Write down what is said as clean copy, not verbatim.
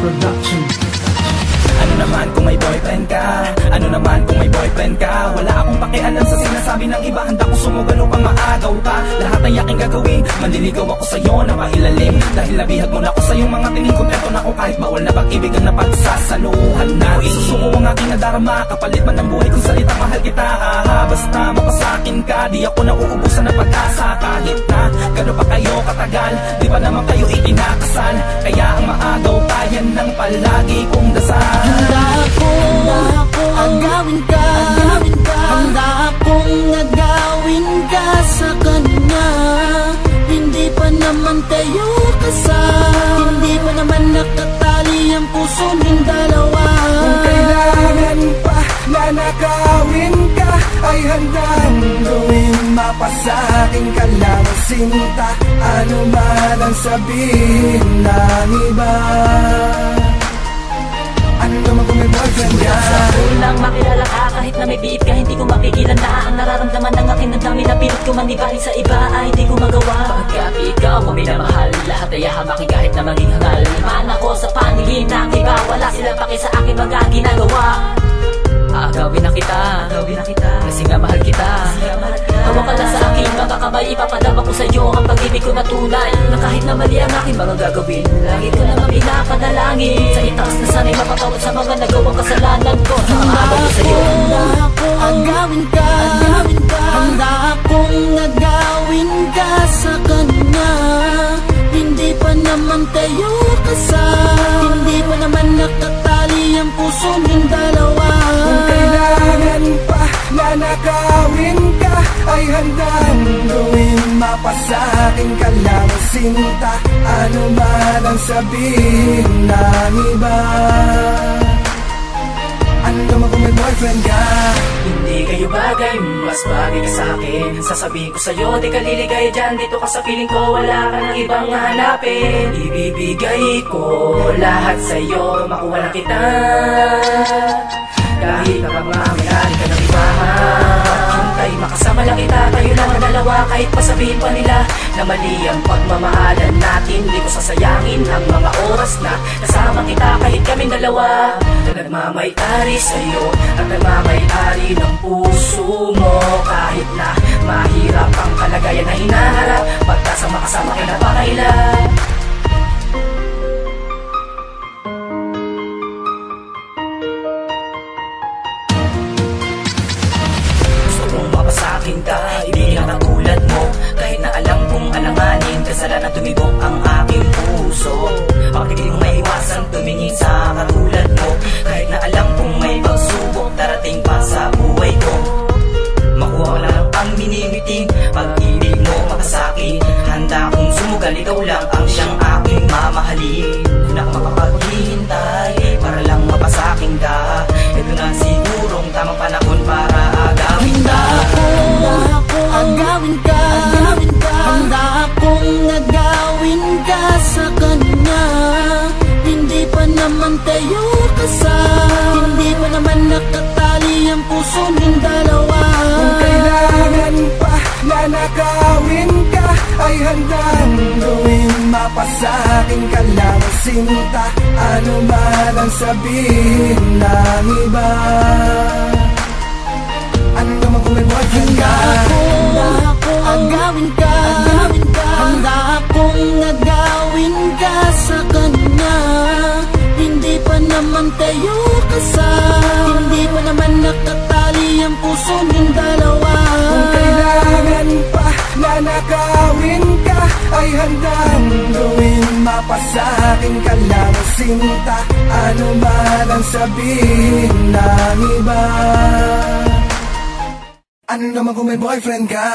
Production. Ano naman kung may boyfriend ka? Ano naman kung may boyfriend ka? Wala akong pakialam sa sinasabi ng iba. Handa ko sumugal upang maagaw ka. Lahat ay aking gagawin, manliligaw ako sa'yo na mailalim. Dahil nabihag mo na ako sa iyong mga tingin. Kontento na ako kahit bawal na pag-ibig ang napagsasaluhan na. Isusuko ang aking nadarama, kapalit man ng buhay kung salita mahal kita. Basta mapasakin ka, di ako nauubusan ng pag-asa. Kahit na gano'n pa kayo katagal, di ba naman kayo ikinakasal? Kaya ang maagaw ka, yan ang palagi kong dasal. Handa akong agawin ka, handa akong agawin ka sa kanya. Hindi pa naman tayo kasal, hindi pa naman nakatali ang puso ng dalawa. Kung kailangan pa na nakawin ka, ay handang gawin. Mapasakin ka lang sinta, ano man ang sabihin ng iba. Ano naman kung may boyfriend ka? Unang makilala ka, kahit na may biit ka, hindi ko mapigilan na ang nararamdaman ng akin. Ang dami na pilit ko man ibalik sa iba ay di ko magawa. Pagkat ikaw mo minamahal, lahat ay hamakin kahit na maging hangal. Limaan ako sa paningin ng iba, wala silang paki sa akin mga ginagawa. Agawin na kita, kasi nga mahal kita. Hawak ka lang sa akin, mga kamay, ipapadama ko sa'yo ang pag-ibig ko na tunay. Na kahit na mali ang aking mga gagawin, lagi ko naman pinapadalangin. Sa itaas na sana'y mapatawad sa mga nagawang kasalanan ko. Sa aabang ko sa'yo, agawin ka, handa akong agawin ka sa kanya. Hindi pa naman tayo kasal, hindi pa naman nakatali ang puso ng dalawa. Kung kailangan pa na nakawin ka, ay handang gawin. Mapasakin ka lang sinta, ano man ang sabihin ng iba. Ano naman kung may boyfriend ka? hindi kayo bagay, mas bagay ka sa'kin. Sasabihin ko sa'yo, di ka liligaya dyan. Dito ka sa piling ko, wala ka nang ibang hanapin. Ibibigay ko lahat sa'yo, makuha na kita. Kahit na pagmamayari ka ng iba, hintay makasama lang kita. Tayo lang ang dalawa, kahit pasabihin pa nila na mali ang pagmamahalan natin. Di ko sasayangin ang mga oras na kasama kita, kahit kaming dalawa. Na nagmamayari sa'yo at nagmamayari ng puso mo. Kahit na mahirap ang kalagayan na hinaharap, magkasama-kasama kayo na pakailan. Mapasakin ka, ibigin ang katulad mo. Kahit na alam kong alanganin, kasalanan tumibok ang aking puso. Bakit di mo maiwasan tumingin sa katulad mo? Kahit na alam kong may pagsubok darating pa sa buhay ko. Makuha ko lang ang minimiting pag-ibig mo mapasakin. Handa kong sumugal, ikaw lang ang siyang aking mamahalin. Na ako makapaghihintay para lang mapasakin ka. Ito na sigurong tamang panahon para agawin ka. Agawin ka, handa akong agawin ka sa kanya. Hindi pa naman tayo kasal, hindi pa naman nakatali ang puso ng dalawa. Kung kailangan pa na nakawin ka, ay handang gawin. Mapasakin ka lang sinta, ano man ang sabihin ng iba. Ano naman kung may boyfriend ka? Agawin ka, handa akong agawin ka sa kanya. Hindi pa naman tayo kasal, hindi pa naman nakatali ang puso ng dalawa. Kung kailangan pa na nakawin ka, ay handang gawin. Mapasakin ka lang sinta, ano man ang sabihin ng iba. Ano naman kung may boyfriend ka?